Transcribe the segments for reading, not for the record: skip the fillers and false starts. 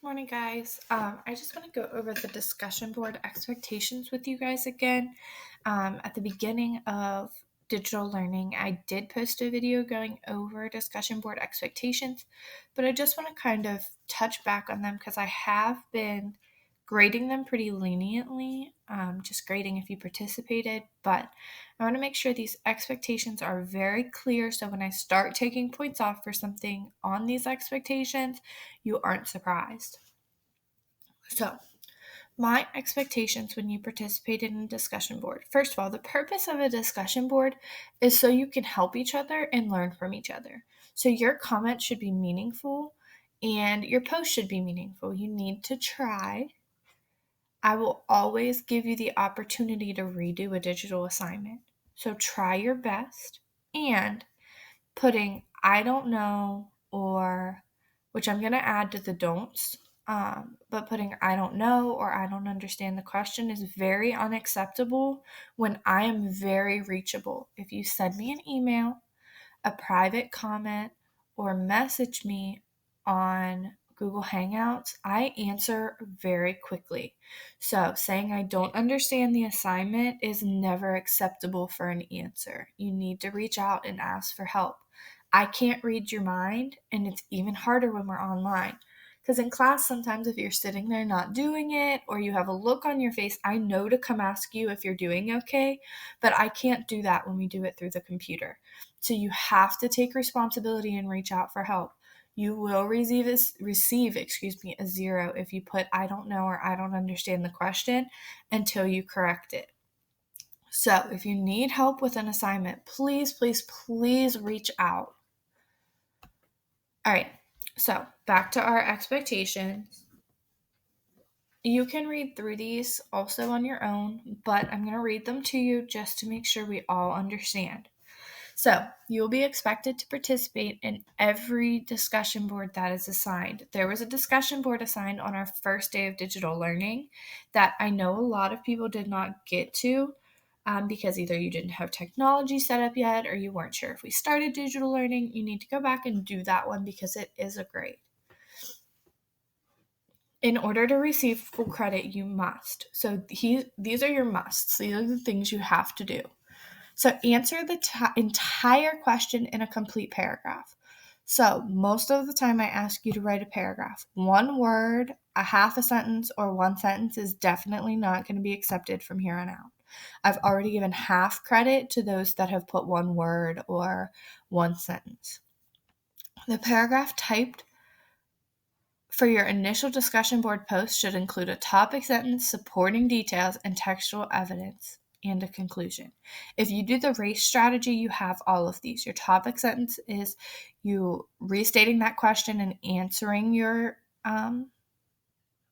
Morning, guys. I just want to go over the discussion board expectations with you guys again. At the beginning of digital learning, I did post a video going over discussion board expectations, but I just want to kind of touch back on them because I have been grading them pretty leniently, just grading if you participated, but I want to make sure these expectations are very clear so when I start taking points off for something on these expectations, you aren't surprised. So, my expectations when you participated in a discussion board. First of all, the purpose of a discussion board is so you can help each other and learn from each other. So, your comments should be meaningful and your post should be meaningful. You need to try. I will always give you the opportunity to redo a digital assignment. So, try your best and putting I don't know or which I'm going to add to the don'ts. But putting I don't know or I don't understand the question is very unacceptable when I am very reachable. If you send me an email, a private comment, or message me on Google Hangouts, I answer very quickly. So, saying I don't understand the assignment is never acceptable for an answer. You need to reach out and ask for help. I can't read your mind, and it's even harder when we're online. Because in class, sometimes if you're sitting there not doing it or you have a look on your face, I know to come ask you if you're doing okay, but I can't do that when we do it through the computer. So you have to take responsibility and reach out for help. You will receive a 0 if you put I don't know or I don't understand the question until you correct it. So if you need help with an assignment, please reach out. All right, so back to our expectations. You can read through these also on your own, but I'm going to read them to you just to make sure we all understand. So, you'll be expected to participate in every discussion board that is assigned. There was a discussion board assigned on our first day of digital learning that I know a lot of people did not get to because either you didn't have technology set up yet or you weren't sure if we started digital learning. You need to go back and do that one because it is a grade. In order to receive full credit, you must. So, these are your musts. These are the things you have to do. So answer the entire question in a complete paragraph. So most of the time I ask you to write a paragraph. One word, a half a sentence, or one sentence is definitely not going to be accepted from here on out. I've already given half credit to those that have put one word or one sentence. The paragraph typed for your initial discussion board post should include a topic sentence, supporting details, and textual evidence, and a conclusion. If you do the RACE strategy, you have all of these. Your topic sentence is you restating that question and answering your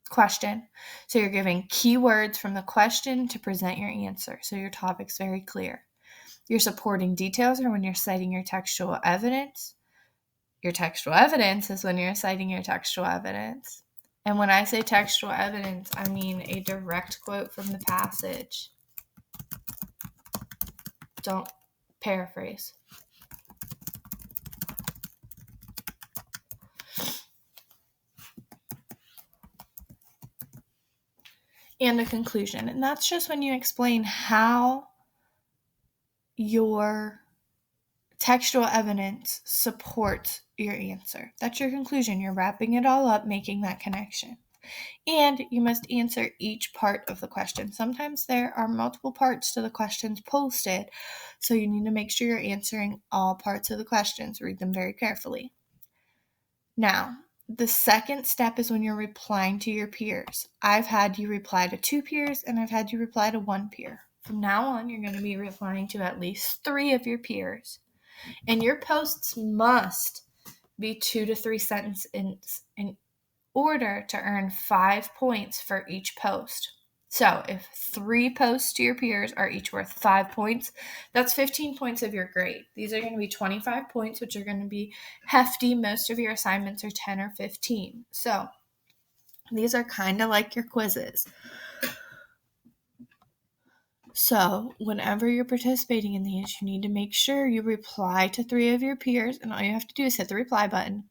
question. So you're giving keywords from the question to present your answer. So your topic's very clear. Your supporting details are when you're citing your textual evidence. Your textual evidence is when you're citing your textual evidence. And when I say textual evidence, I mean a direct quote from the passage. Don't paraphrase. And a conclusion. And that's just when you explain how your textual evidence supports your answer. That's your conclusion. You're wrapping it all up, making that connection. And you must answer each part of the question. Sometimes there are multiple parts to the questions posted, so you need to make sure you're answering all parts of the questions. Read them very carefully. Now, the second step is when you're replying to your peers. I've had you reply to 2 peers and I've had you reply to 1 peer. From now on, you're going to be replying to at least 3 of your peers. And your posts must be 2 to 3 sentences in order to earn 5 points for each post. So if 3 posts to your peers are each worth 5 points, that's 15 points of your grade. These are going to be 25 points, which are going to be hefty. Most of your assignments are 10 or 15. So these are kind of like your quizzes. So whenever you're participating in these, you need to make sure you reply to 3 of your peers, and all you have to do is hit the reply button.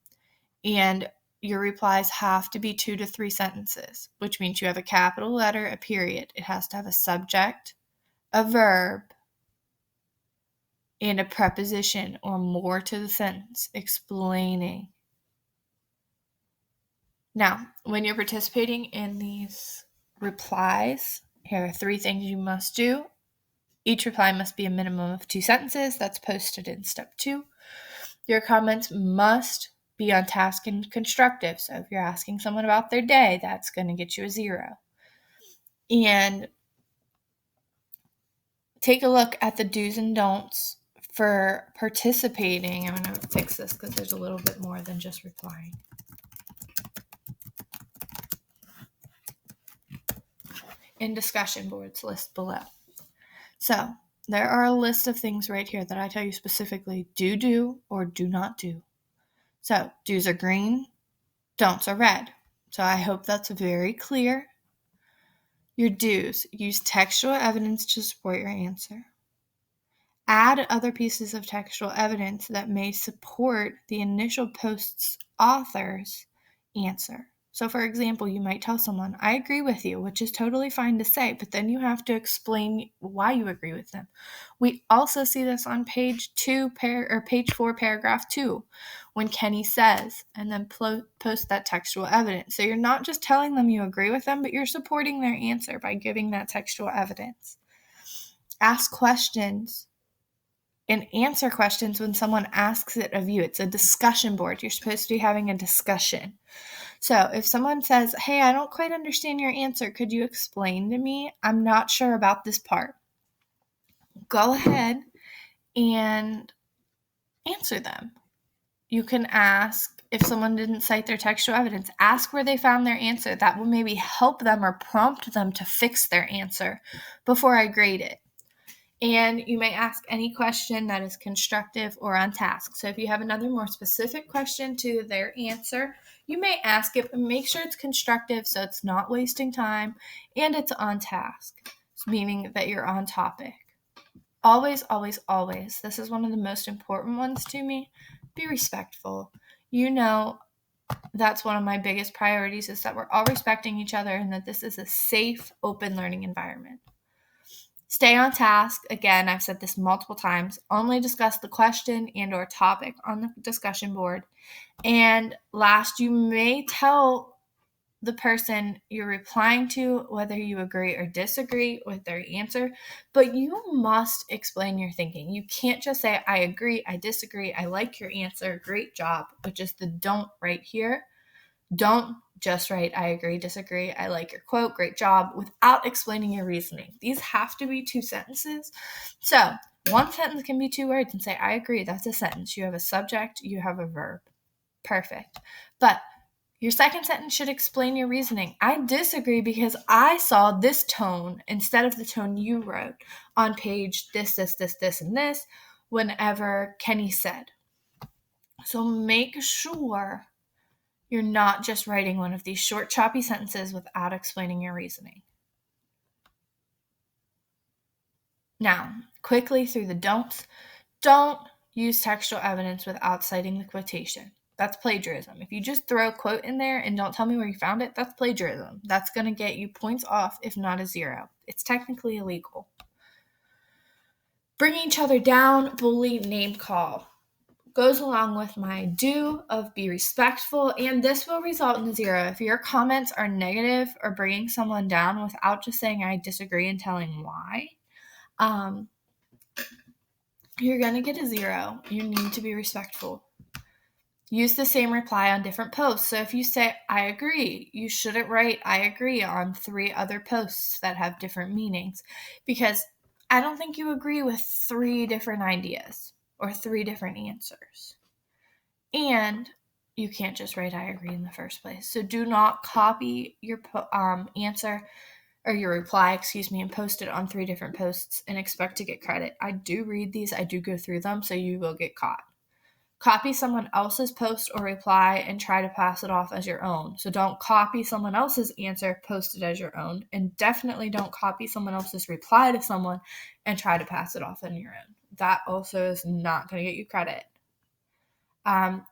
And your replies have to be 2 to 3 sentences, which means you have a capital letter, a period. It has to have a subject, a verb, and a preposition or more to the sentence explaining. Now, when you're participating in these replies, here are 3 things you must do. Each reply must be a minimum of 2 sentences. That's posted in step 2. Your comments must be on task and constructive. So if you're asking someone about their day, that's going to get you a 0. And take a look at the do's and don'ts for participating. I'm going to fix this because there's a little bit more than just replying. In discussion boards, list below. So there are a list of things right here that I tell you specifically do or do not do. So do's are green, don'ts are red. So I hope that's very clear. Your do's: use textual evidence to support your answer. Add other pieces of textual evidence that may support the initial post's author's answer. So, for example, you might tell someone, I agree with you, which is totally fine to say, but then you have to explain why you agree with them. We also see this on page 4, paragraph 2, when Kenny says, and then post that textual evidence. So you're not just telling them you agree with them, but you're supporting their answer by giving that textual evidence. Ask questions and answer questions when someone asks it of you. It's a discussion board. You're supposed to be having a discussion. So if someone says, hey, I don't quite understand your answer, could you explain to me? I'm not sure about this part. Go ahead and answer them. You can ask, if someone didn't cite their textual evidence, ask where they found their answer. That will maybe help them or prompt them to fix their answer before I grade it. And you may ask any question that is constructive or on task. So if you have another more specific question to their answer, you may ask it, but make sure it's constructive so it's not wasting time and it's on task, meaning that you're on topic. Always, always, always, this is one of the most important ones to me, be respectful. You know, that's one of my biggest priorities, is that we're all respecting each other and that this is a safe, open learning environment. Stay on task. Again, I've said this multiple times. Only discuss the question and or topic on the discussion board. And last, you may tell the person you're replying to whether you agree or disagree with their answer, but you must explain your thinking. You can't just say, I agree, I disagree, I like your answer, great job, which is the don't right here. Don't just write, I agree, disagree, I like your quote, great job, without explaining your reasoning. These have to be 2 sentences. So one sentence can be 2 words and say, I agree, that's a sentence. You have a subject, you have a verb. Perfect. But your second sentence should explain your reasoning. I disagree because I saw this tone instead of the tone you wrote on page this, and this, whenever Kenny said. So make sure you're not just writing one of these short, choppy sentences without explaining your reasoning. Now, quickly through the don'ts. Don't use textual evidence without citing the quotation. That's plagiarism. If you just throw a quote in there and don't tell me where you found it, that's plagiarism. That's going to get you points off, if not a 0. It's technically illegal. Bring each other down, bully, name call. Goes along with my do of be respectful, and this will result in a 0. If your comments are negative or bringing someone down without just saying I disagree and telling why, you're going to get a 0. You need to be respectful. Use the same reply on different posts. So if you say, I agree, you shouldn't write, I agree on 3 other posts that have different meanings, because I don't think you agree with 3 different ideas or 3 different answers. And you can't just write, I agree in the first place. So do not copy your answer or your reply, and post it on 3 different posts and expect to get credit. I do read these. I do go through them, so you will get caught. Copy someone else's post or reply and try to pass it off as your own. So don't copy someone else's answer, post it as your own. And definitely don't copy someone else's reply to someone and try to pass it off on your own. That also is not going to get you credit.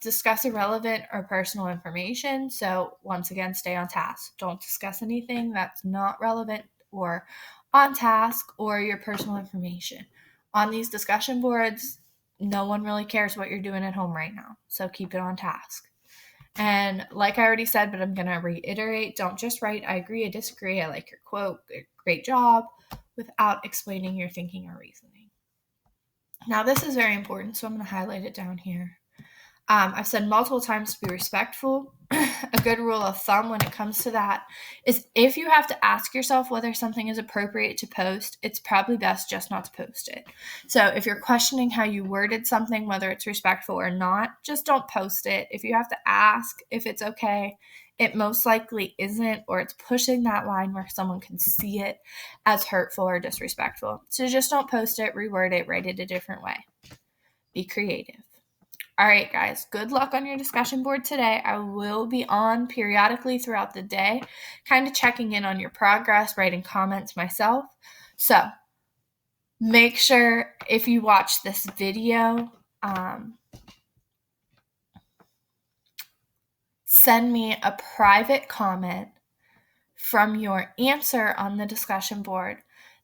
Discuss irrelevant or personal information. So once again, stay on task. Don't discuss anything that's not relevant or on task or your personal information. On these discussion boards, no one really cares what you're doing at home right now. So keep it on task. And like I already said, but I'm going to reiterate, don't just write, I agree, I disagree, I like your quote, great job, without explaining your thinking or reasoning. Now, this is very important, so I'm going to highlight it down here. I've said multiple times to be respectful. A good rule of thumb when it comes to that is if you have to ask yourself whether something is appropriate to post, it's probably best just not to post it. So if you're questioning how you worded something, whether it's respectful or not, just don't post it. If you have to ask if it's okay, it most likely isn't, or it's pushing that line where someone can see it as hurtful or disrespectful. So just don't post it, reword it, write it a different way. Be creative. All right, guys, good luck on your discussion board today. I will be on periodically throughout the day, kind of checking in on your progress, writing comments myself. So make sure if you watch this video, send me a private comment from your answer on the discussion board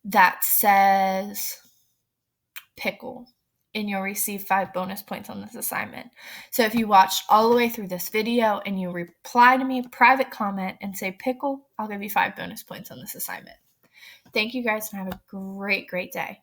that says pickle, and you'll receive 5 bonus points on this assignment. So if you watched all the way through this video and you reply to me, private comment, and say pickle, I'll give you 5 bonus points on this assignment. Thank you guys and have a great, great day.